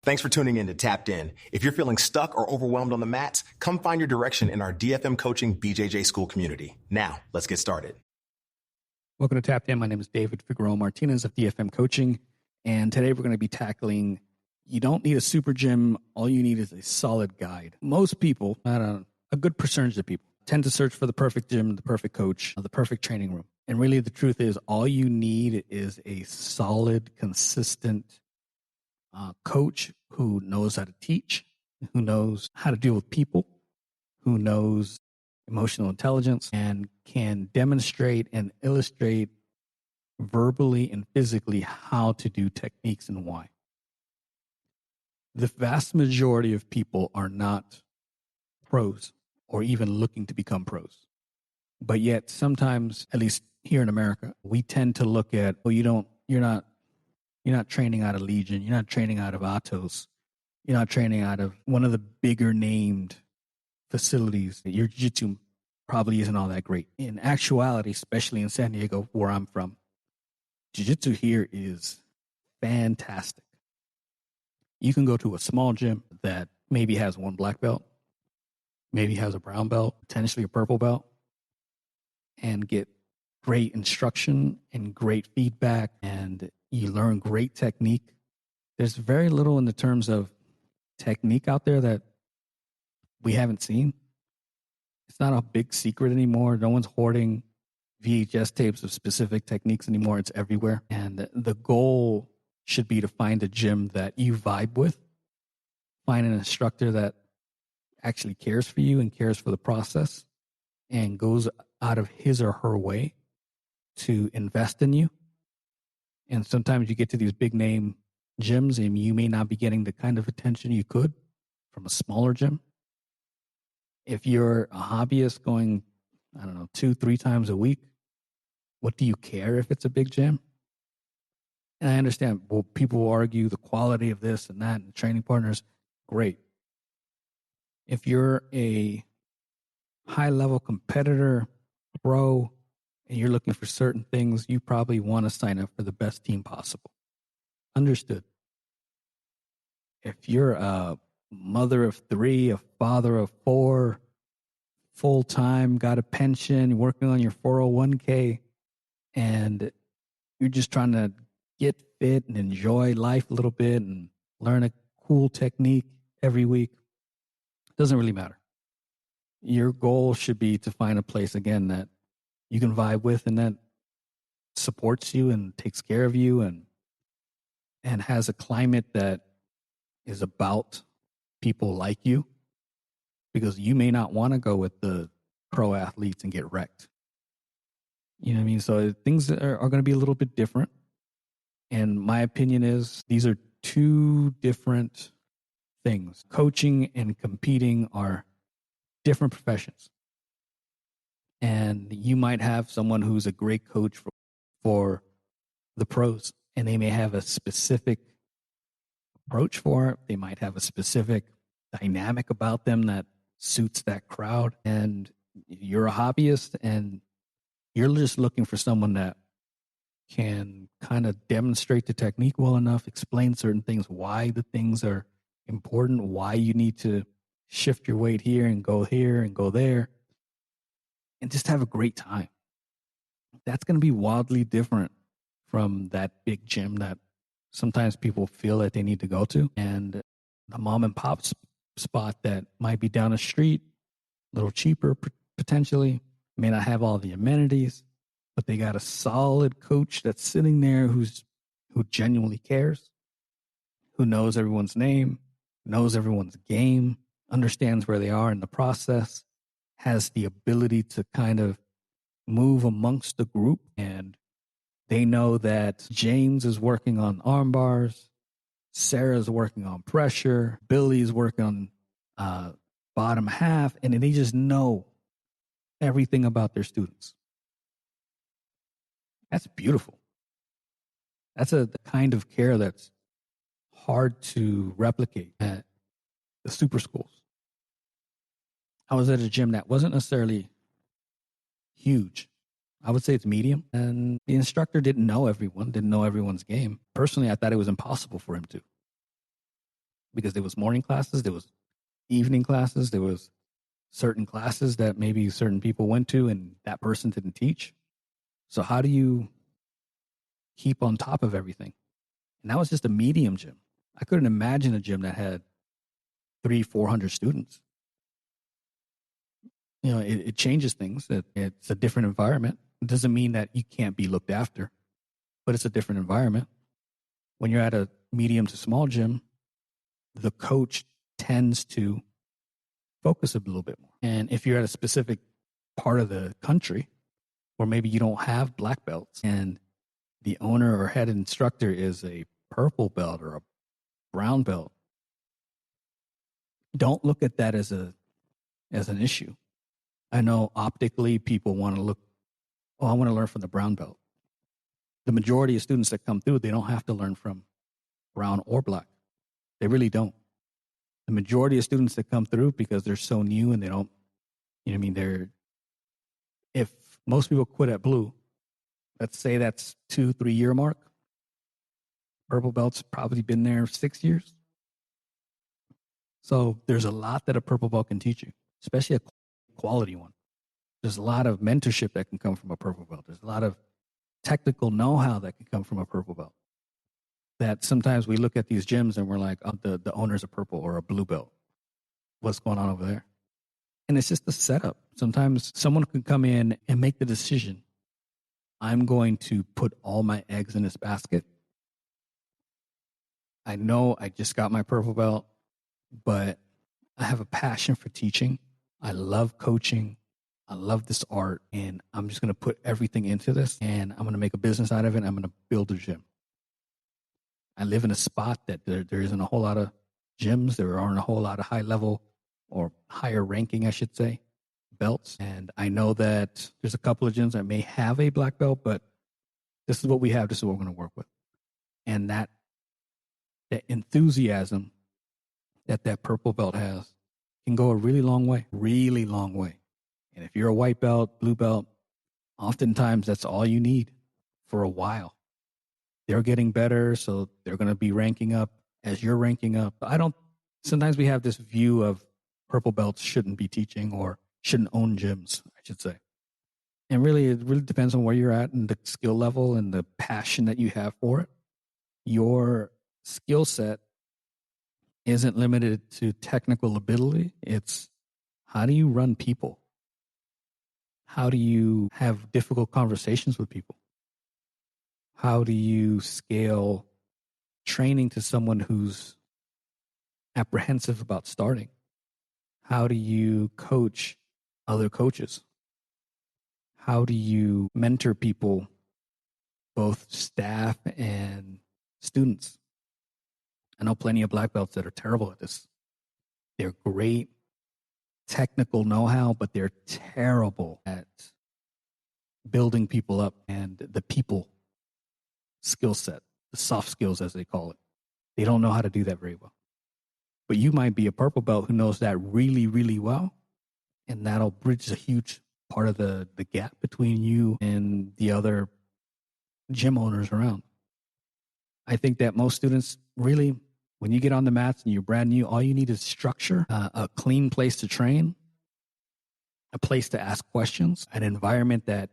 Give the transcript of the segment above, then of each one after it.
Thanks for tuning in to Tapped In. If you're feeling stuck or overwhelmed on the mats, come find your direction in our DFM Coaching BJJ School community. Now, let's get started. Welcome to Tapped In. My name is David Figueroa-Martinez of DFM Coaching, and today we're going to be tackling, you don't need a super gym, all you need is a solid guide. Most people, a good percentage of people, tend to search for the perfect gym, the perfect coach, the perfect training room. And really the truth is all you need is a solid, consistent coach who knows how to teach, who knows how to deal with people, who knows emotional intelligence, and can demonstrate and illustrate verbally and physically how to do techniques and why. The vast majority of people are not pros or even looking to become pros. But yet sometimes, at least here in America, we tend to look at, you're not training out of Legion. You're not training out of Atos. You're not training out of one of the bigger named facilities. Your Jiu-Jitsu probably isn't all that great. In actuality, especially in San Diego, where I'm from, Jiu-Jitsu here is fantastic. You can go to a small gym that maybe has one black belt, maybe has a brown belt, potentially a purple belt, and get great instruction and great feedback, and you learn great technique. There's very little in the terms of technique out there that we haven't seen. It's not a big secret anymore. No one's hoarding VHS tapes of specific techniques anymore. It's everywhere. And the goal should be to find a gym that you vibe with, find an instructor that actually cares for you and cares for the process and goes out of his or her way to invest in you. And sometimes you get to these big name gyms and you may not be getting the kind of attention you could from a smaller gym. If you're a hobbyist going, 2-3 times a week, what do you care if it's a big gym? And I understand, well, people will argue the quality of this and that and training partners, great. If you're a high-level competitor, pro, and you're looking for certain things, you probably want to sign up for the best team possible. Understood. If you're a mother of 3, a father of 4, full-time, got a pension, working on your 401k, and you're just trying to get fit and enjoy life a little bit and learn a cool technique every week, doesn't really matter. Your goal should be to find a place, again, that you can vibe with and that supports you and takes care of you and has a climate that is about people like you, because you may not want to go with the pro athletes and get wrecked. You know what I mean? So things are going to be a little bit different. And my opinion is these are two different things. Coaching and competing are different professions. And you might have someone who's a great coach for the pros, and they may have a specific approach for it. They might have a specific dynamic about them that suits that crowd. And you're a hobbyist, and you're just looking for someone that can kind of demonstrate the technique well enough, explain certain things, why the things are important, why you need to shift your weight here and go there, and just have a great time. That's going to be wildly different from that big gym that sometimes people feel that they need to go to. And the mom and pop spot that might be down the street, a little cheaper potentially, may not have all the amenities, but they got a solid coach that's sitting there who genuinely cares, who knows everyone's name, knows everyone's game, understands where they are in the process, has the ability to kind of move amongst the group, and they know that James is working on arm bars, Sarah's working on pressure, Billy's working on bottom half, and they just know everything about their students. That's beautiful. That's the kind of care that's hard to replicate at the super schools. I was at a gym that wasn't necessarily huge. I would say it's medium. And the instructor didn't know everyone's game. Personally, I thought it was impossible for him to. because there was morning classes, there was evening classes, there was certain classes that maybe certain people went to and that person didn't teach. So how do you keep on top of everything? And that was just a medium gym. I couldn't imagine a gym that had 300-400 students. You know, it changes things. It's a different environment. It doesn't mean that you can't be looked after, but it's a different environment. When you're at a medium to small gym, the coach tends to focus a little bit more. And if you're at a specific part of the country where maybe you don't have black belts and the owner or head instructor is a purple belt or a brown belt, don't look at that as an issue. I know optically people want to look, oh, I want to learn from the brown belt. The majority of students that come through, they don't have to learn from brown or black. They really don't. The majority of students that come through, because they're so new and they don't, you know what I mean, if most people quit at blue, let's say that's 2-3 year mark, purple belt's probably been there 6 years. So there's a lot that a purple belt can teach you, especially a quality one. There's a lot of mentorship that can come from a purple belt. There's a lot of technical know-how that can come from a purple belt. That sometimes we look at these gyms and we're like, oh, the owner's a purple or a blue belt. What's going on over there? And it's just the setup. Sometimes someone can come in and make the decision, I'm going to put all my eggs in this basket. I know I just got my purple belt, but I have a passion for teaching. I love coaching. I love this art, and I'm just going to put everything into this, and I'm going to make a business out of it. I'm going to build a gym. I live in a spot that there isn't a whole lot of gyms. There aren't a whole lot of high level or higher ranking, I should say, belts. And I know that there's a couple of gyms that may have a black belt, but this is what we have. This is what we're going to work with. And that enthusiasm that purple belt has can go a really long way, really long way. And if you're a white belt, blue belt, oftentimes that's all you need for a while. They're getting better, so they're going to be ranking up as you're ranking up. Sometimes we have this view of purple belts shouldn't be teaching or shouldn't own gyms, I should say. And really, it really depends on where you're at and the skill level and the passion that you have for it. Your skill set isn't limited to technical ability. It's how do you run people? How do you have difficult conversations with people? How do you scale training to someone who's apprehensive about starting? How do you coach other coaches? How do you mentor people, both staff and students? I know plenty of black belts that are terrible at this. They're great technical know-how, but they're terrible at building people up and the people skill set, the soft skills as they call it. They don't know how to do that very well. But you might be a purple belt who knows that really, really well, and that'll bridge a huge part of the gap between you and the other gym owners around. I think that most students really, when you get on the mats and you're brand new, all you need is structure, a clean place to train, a place to ask questions, an environment that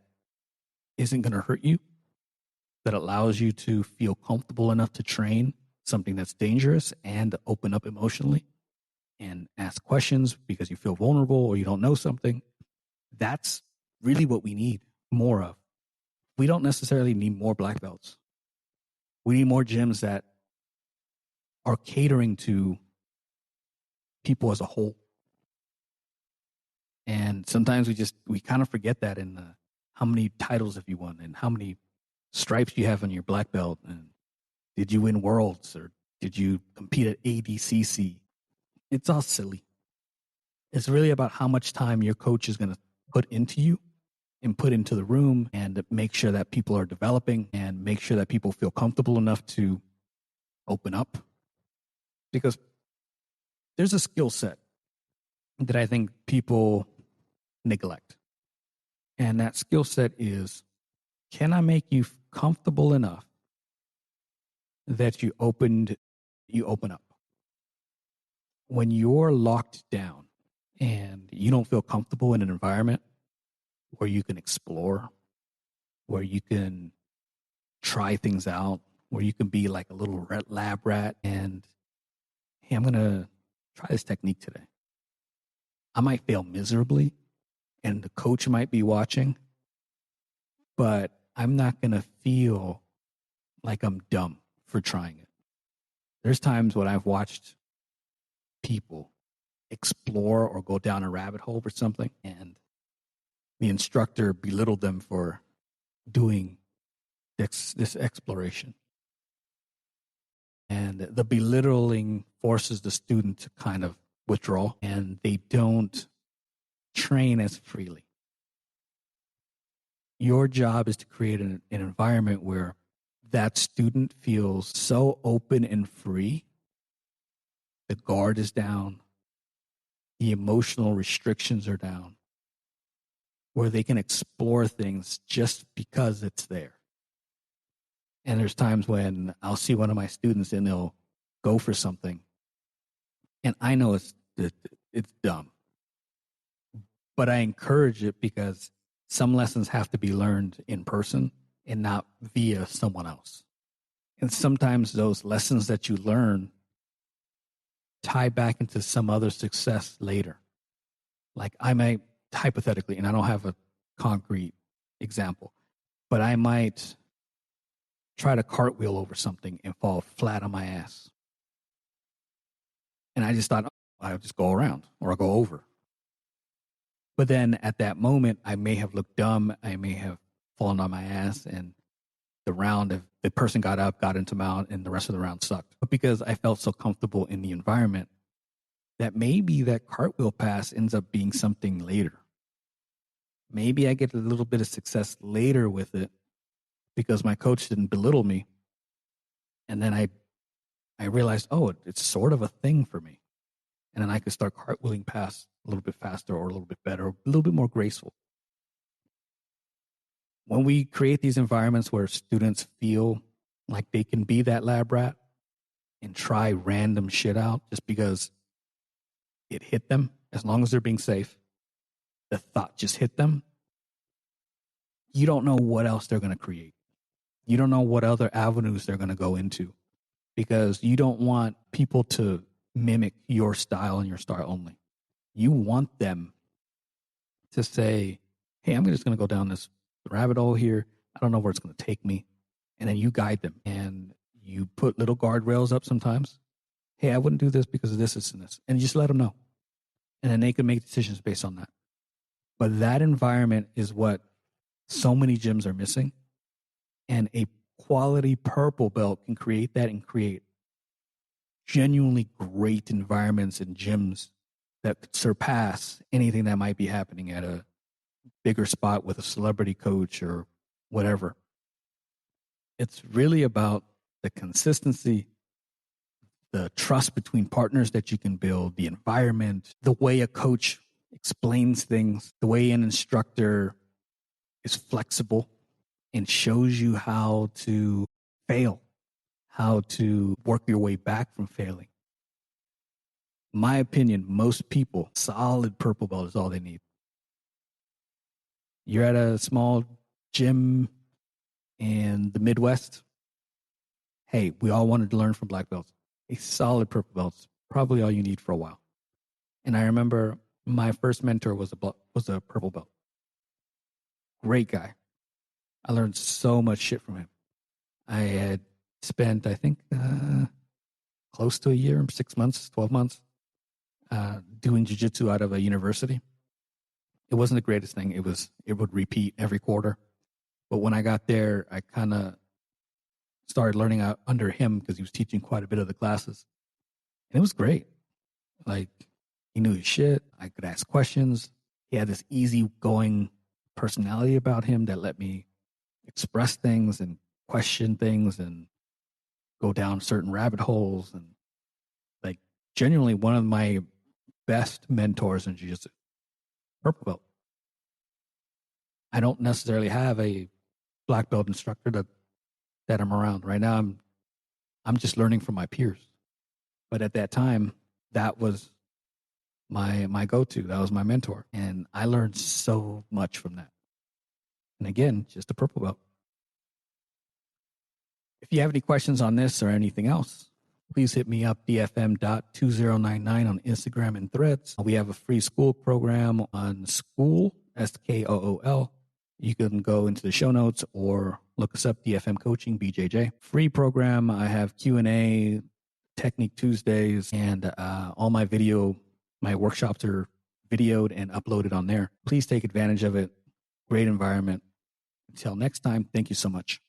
isn't going to hurt you, that allows you to feel comfortable enough to train something that's dangerous and open up emotionally and ask questions because you feel vulnerable or you don't know something. That's really what we need more of. We don't necessarily need more black belts. We need more gyms that are catering to people as a whole. And sometimes we kind of forget that in how many titles have you won and how many stripes you have on your black belt, and did you win worlds or did you compete at ADCC? It's all silly. It's really about how much time your coach is going to put into you and put into the room and make sure that people are developing and make sure that people feel comfortable enough to open up. Because there's a skill set that I think people neglect. And that skill set is, can I make you comfortable enough that you open up? when you're locked down and you don't feel comfortable in an environment where you can explore, where you can try things out, where you can be like a little lab rat and, hey, I'm going to try this technique today. I might fail miserably and the coach might be watching, but I'm not going to feel like I'm dumb for trying it. There's times when I've watched people explore or go down a rabbit hole for something and the instructor belittled them for doing this exploration. And the belittling forces the student to kind of withdraw and they don't train as freely. Your job is to create an environment where that student feels so open and free. The guard is down. The emotional restrictions are down. Where they can explore things just because it's there. And there's times when I'll see one of my students and they'll go for something. And I know it's dumb. But I encourage it because some lessons have to be learned in person and not via someone else. And sometimes those lessons that you learn tie back into some other success later. Like I might, hypothetically, and I don't have a concrete example, but I might try to cartwheel over something and fall flat on my ass. And I just thought, I'll just go around or I'll go over. But then at that moment, I may have looked dumb. I may have fallen on my ass and the round, if the person got up, got into mount, and the rest of the round sucked. But because I felt so comfortable in the environment, that maybe that cartwheel pass ends up being something later. Maybe I get a little bit of success later with it because my coach didn't belittle me. And then I realized, oh, it's sort of a thing for me. And then I could start cartwheeling past a little bit faster or a little bit better, or a little bit more graceful. When we create these environments where students feel like they can be that lab rat and try random shit out just because it hit them, as long as they're being safe, the thought just hit them, you don't know what else they're going to create. You don't know what other avenues they're going to go into because you don't want people to mimic your style and your style only. You want them to say, hey, I'm just going to go down this rabbit hole here. I don't know where it's going to take me. And then you guide them and you put little guardrails up sometimes. Hey, I wouldn't do this because of this, this, and this. And you just let them know. And then they can make decisions based on that. But that environment is what so many gyms are missing. And a quality purple belt can create that and create genuinely great environments and gyms that could surpass anything that might be happening at a bigger spot with a celebrity coach or whatever. It's really about the consistency, the trust between partners that you can build, the environment, the way a coach explains things, the way an instructor is flexible and shows you how to fail, how to work your way back from failing. My opinion, most people, solid purple belt is all they need. You're at a small gym in the Midwest. Hey, we all wanted to learn from black belts. A solid purple belt's probably all you need for a while. And I remember my first mentor was a purple belt. Great guy. I learned so much shit from him. I had spent, I think, close to a year, 6 months, 12 months, doing jiu-jitsu out of a university. It wasn't the greatest thing. It would repeat every quarter. But when I got there, I kind of started learning out under him because he was teaching quite a bit of the classes. And it was great. Like, he knew his shit. I could ask questions. He had this easygoing personality about him that let me express things and question things and go down certain rabbit holes. And like, genuinely one of my best mentors in jiu-jitsu, purple belt. I don't necessarily have a black belt instructor that I'm around right now. I'm just learning from my peers. But at that time, that was my go-to. That was my mentor. And I learned so much from that. And again, just a purple belt. If you have any questions on this or anything else, please hit me up, dfm.2099 on Instagram and Threads. We have a free school program on Skool, Skool. You can go into the show notes or look us up, DFM Coaching, BJJ. Free program. I have Q&A, Technique Tuesdays, and all my workshops are videoed and uploaded on there. Please take advantage of it. Great environment. Until next time, thank you so much.